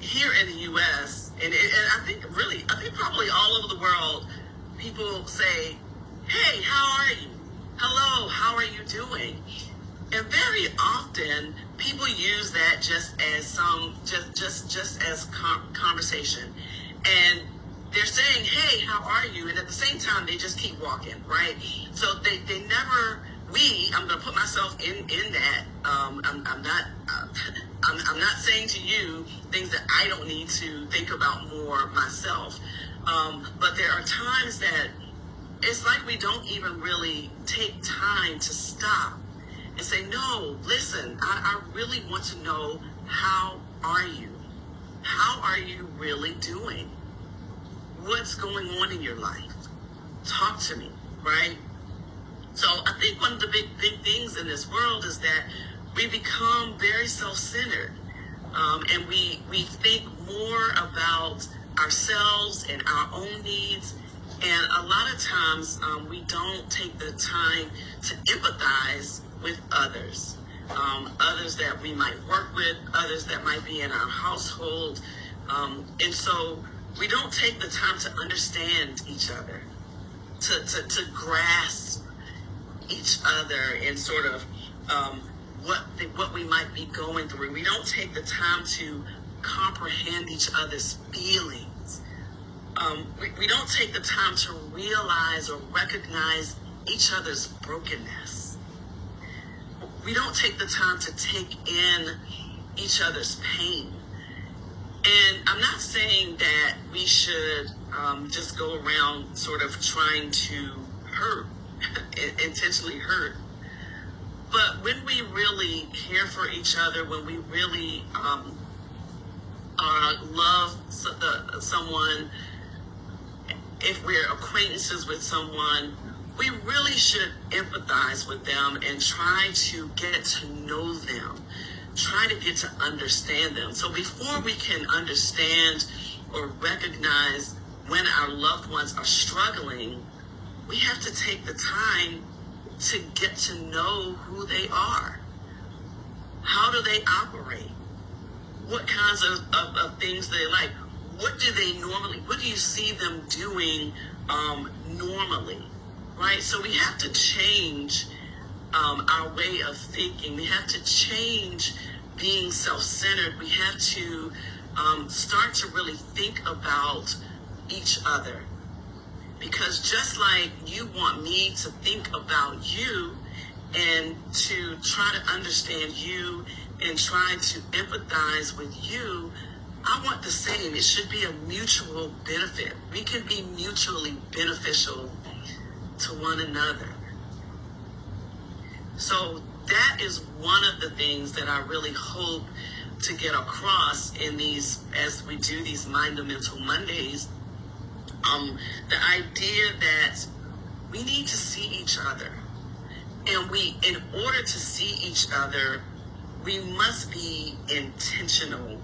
here in the U.S. and I think probably all over the world, people say, "Hey, how are you? Hello, how are you doing?" And very often, people use that just as conversation, and they're saying, "Hey, how are you?" And at the same time, they just keep walking, right? So they never. I'm going to put myself in that. I'm not. I'm not saying to you things that I don't need to think about more myself. But there are times that it's like we don't even really take time to stop and say, "No, listen, I really want to know, how are you? How are you really doing? What's going on in your life? Talk to me," right? So I think one of the big things in this world is that we become very self-centered, and we think more about ourselves and our own needs. And a lot of times we don't take the time to empathize with others, others that we might work with, others that might be in our household. And so we don't take the time to understand each other, to grasp each other and sort of what we might be going through. We don't take the time to comprehend each other's feelings. We don't take the time to realize or recognize each other's brokenness. We don't take the time to take in each other's pain. And I'm not saying that we should just go around sort of trying to hurt, intentionally hurt. But when we really care for each other, when we really love someone, if we're acquaintances with someone, we really should empathize with them and try to get to know them, try to get to understand them. So before we can understand or recognize when our loved ones are struggling, we have to take the time to get to know who they are. How do they operate? What kinds of things do they like? What do you see them doing normally, right? So we have to change our way of thinking. We have to change being self-centered. We have to start to really think about each other. Because just like you want me to think about you and to try to understand you and try to empathize with you, I want the same. It should be a mutual benefit. We can be mutually beneficial to one another. So that is one of the things that I really hope to get across in these, as we do these Mind-O-Mental Mondays. The idea that we need to see each other, and in order to see each other, we must be intentional